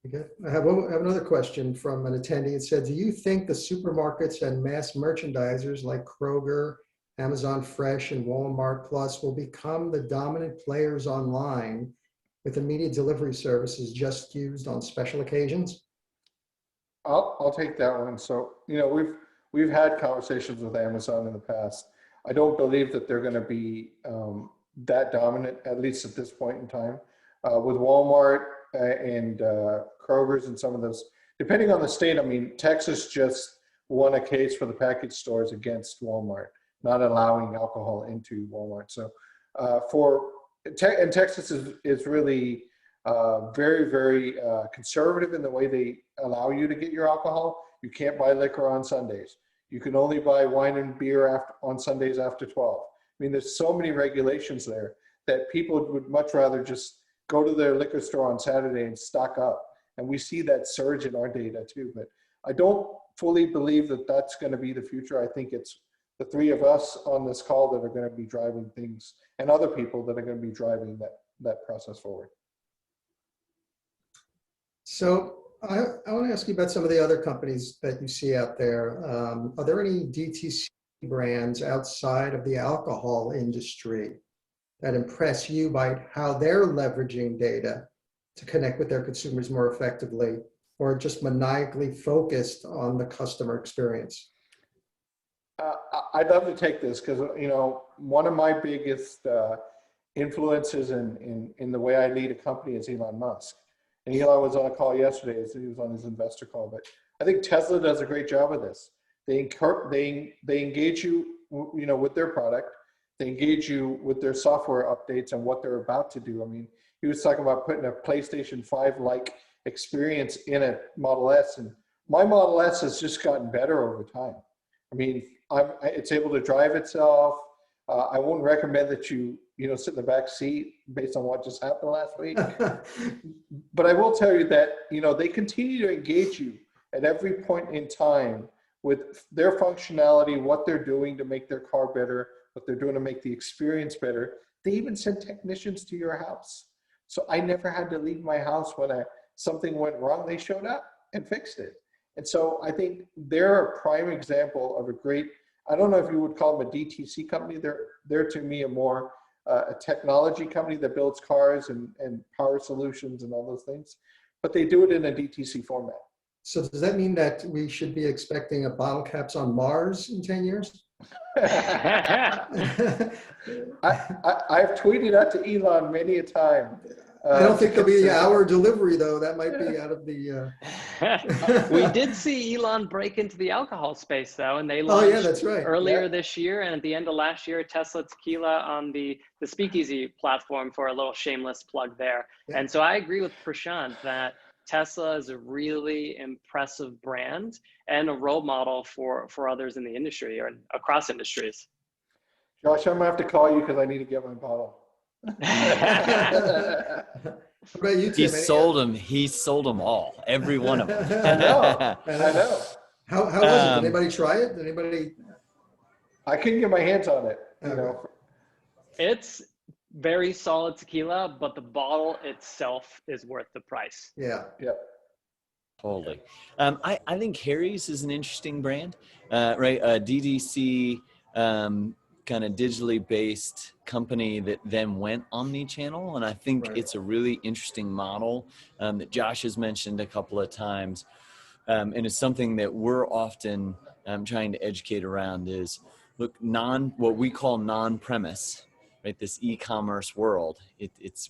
Okay. I have another question from an attendee. It said, do you think the supermarkets and mass merchandisers like Kroger, Amazon Fresh, and Walmart Plus will become the dominant players online with immediate delivery services just used on special occasions? I'll take that one. So, you know, we've had conversations with Amazon in the past. I don't believe that they're going to be that dominant, at least at this point in time. With Walmart and Kroger's and some of those, depending on the state. I mean, Texas just won a case for the package stores against Walmart, not allowing alcohol into Walmart. So and Texas is really very, very conservative in the way they allow you to get your alcohol. You can't buy liquor on Sundays. You can only buy wine and beer on Sundays after 12. I mean, there's so many regulations there that people would much rather just go to their liquor store on Saturday and stock up. And we see that surge in our data too. But I don't fully believe that that's going to be the future. I think it's the three of us on this call that are going to be driving things, and other people that are going to be driving that process forward. So I want to ask you about some of the other companies that you see out there. Are there any DTC brands outside of the alcohol industry that impress you by how they're leveraging data to connect with their consumers more effectively, or just maniacally focused on the customer experience? I'd love to take this because, you know, one of my biggest influences in the way I lead a company is Elon Musk. And Elon was on a call yesterday, as he was on his investor call. But I think Tesla does a great job of this. They engage you, you know, with their product. They engage you with their software updates and what they're about to do. I mean, he was talking about putting a PlayStation 5-like experience in a Model S, and my Model S has just gotten better over time. I mean, it's able to drive itself. I wouldn't recommend that you sit in the back seat based on what just happened last week. But I will tell you that, they continue to engage you at every point in time with their functionality, what they're doing to make their car better, what they're doing to make the experience better. They even send technicians to your house. So I never had to leave my house when something went wrong. They showed up and fixed it. And so I think they're a prime example of a great, I don't know if you would call them a DTC company. They're to me a technology company that builds cars and power solutions and all those things, but they do it in a DTC format. So does that mean that we should be expecting a Bottlecapps on Mars in 10 years? I've tweeted out to Elon many a time. I don't think there'll be an hour delivery though. That might be out of the. We did see Elon break into the alcohol space though, and they launched that's right. earlier this year, and at the end of last year, Tesla Tequila on the Speakeasy platform, for a little shameless plug there. Yeah. And so I agree with Prashant that Tesla is a really impressive brand and a role model for others in the industry or across industries. Josh, I'm gonna have to call you because I need to get my bottle. What about you, Tim? He sold them all, every one of them. I know. How was it? Did anybody try it? Did anybody? I couldn't get my hands on it. It's very solid tequila, but the bottle itself is worth the price. Yeah. Totally. I think Harry's is an interesting brand, right? A DDC kind of digitally based company that then went omni-channel. And I think it's a really interesting model that Josh has mentioned a couple of times. And it's something that we're often trying to educate around is, look, what we call non-premise, right? This e-commerce world,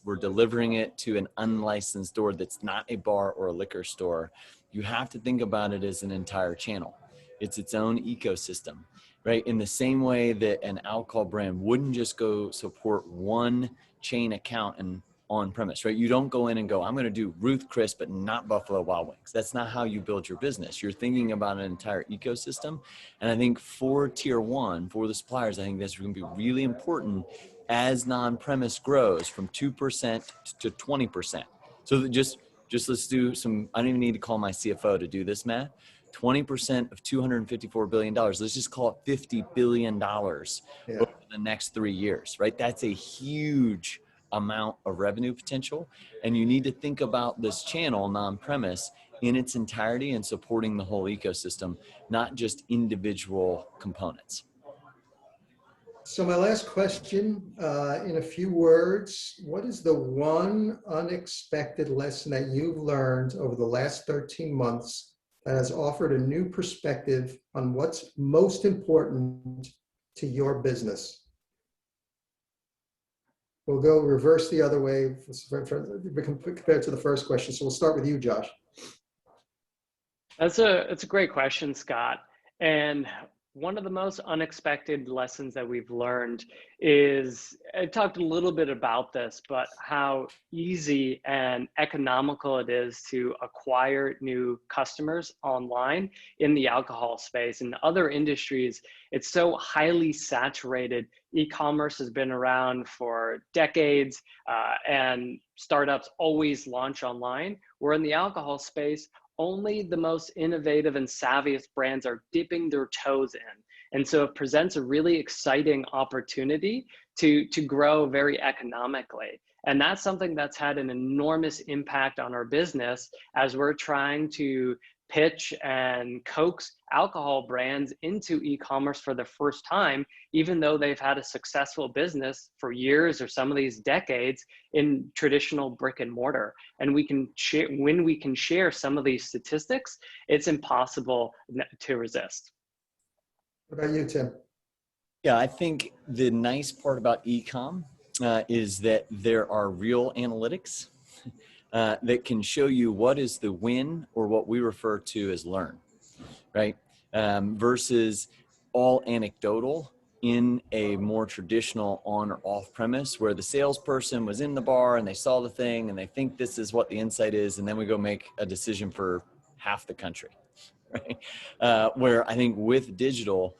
we're delivering it to an unlicensed store that's not a bar or a liquor store. You have to think about it as an entire channel. It's its own ecosystem, right? In the same way that an alcohol brand wouldn't just go support one chain account and on premise, right? You don't go in and go, I'm going to do Ruth Chris, but not Buffalo Wild Wings. That's not how you build your business. You're thinking about an entire ecosystem. And I think for tier one, for the suppliers, I think that's going to be really important as non-premise grows from 2% to 20%. So just let's do some, I don't even need to call my CFO to do this math. 20% of $254 billion. Let's just call it $50 billion over the next 3 years, right? That's a huge amount of revenue potential. And you need to think about this channel, non-premise, in its entirety and supporting the whole ecosystem, not just individual components. So my last question, in a few words, what is the one unexpected lesson that you've learned over the last 13 months that has offered a new perspective on what's most important to your business? We'll go reverse the other way compared to the first question. So we'll start with you, Josh. It's a great question, Scott. And one of the most unexpected lessons that we've learned is, I talked a little bit about this, but how easy and economical it is to acquire new customers online in the alcohol space. In other industries, it's so highly saturated. E-commerce has been around for decades, and startups always launch online. Where in the alcohol space, only the most innovative and savviest brands are dipping their toes in. And so it presents a really exciting opportunity to grow very economically. And that's something that's had an enormous impact on our business as we're trying to pitch and coax alcohol brands into e-commerce for the first time, even though they've had a successful business for years or some of these decades in traditional brick and mortar. And when we can share some of these statistics, it's impossible to resist. What about you, Tim? Yeah, I think the nice part about e-com is that there are real analytics that can show you what is the win or what we refer to as learn, right? Versus all anecdotal in a more traditional on or off premise where the salesperson was in the bar and they saw the thing and they think this is what the insight is, and then we go make a decision for half the country, right? Where I think with digital,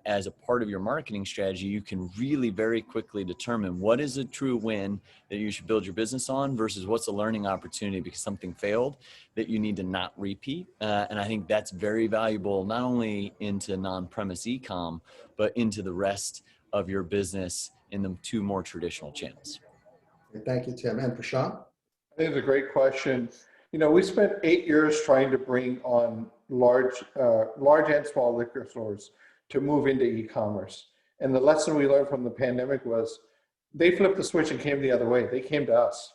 as a part of your marketing strategy, you can really very quickly determine what is a true win that you should build your business on versus what's a learning opportunity because something failed that you need to not repeat. And I think that's very valuable, not only into non-premise e-com, but into the rest of your business in the two more traditional channels. Thank you, Tim. And Prashant? I think it's a great question. You know, we spent 8 years trying to bring on large and small liquor stores to move into e-commerce. And the lesson we learned from the pandemic was they flipped the switch and came the other way. They came to us.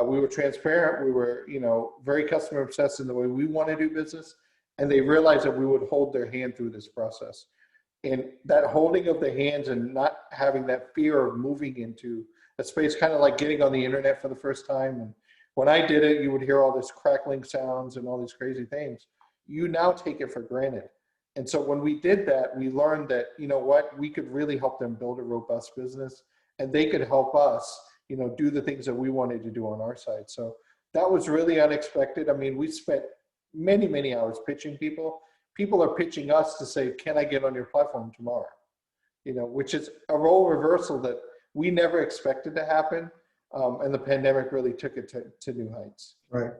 We were transparent. We were, you know, very customer obsessed in the way we want to do business. And they realized that we would hold their hand through this process. And that holding of the hands and not having that fear of moving into a space, kind of like getting on the internet for the first time. And when I did it, you would hear all this crackling sounds and all these crazy things. You now take it for granted. And so when we did that, we learned that, you know what, we could really help them build a robust business and they could help us, you know, do the things that we wanted to do on our side. So that was really unexpected. I mean, we spent many, many hours pitching people. People are pitching us to say, can I get on your platform tomorrow? You know, which is a role reversal that we never expected to happen. And the pandemic really took it to new heights. Right.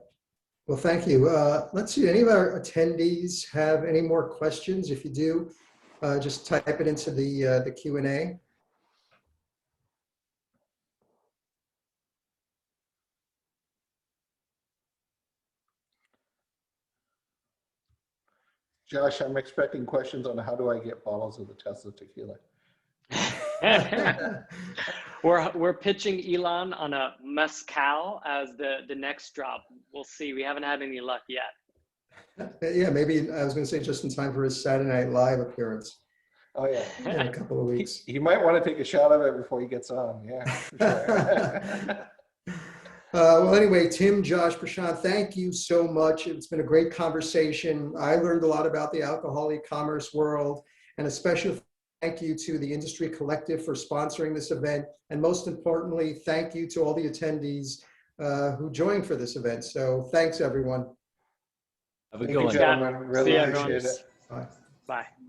Well, thank you. Let's see, any of our attendees have any more questions? If you do, just type it into the Q&A. Josh, I'm expecting questions on how do I get bottles of the Tesla tequila? We're pitching Elon on a mezcal as the next drop. We'll see. We haven't had any luck yet. Yeah, maybe I was going to say just in time for his Saturday Night Live appearance. Oh yeah, In a couple of weeks. He might want to take a shot of it before he gets on. Yeah. For sure. Well, anyway, Tim, Josh, Prashant, thank you so much. It's been a great conversation. I learned a lot about the alcohol e-commerce world, and a special thank you to the Industry Collective for sponsoring this event. And most importantly, thank you to all the attendees who joined for this event. So thanks, everyone. Have a Thank good you, one. gentlemen. Really See appreciate everyone. it. Bye. Bye.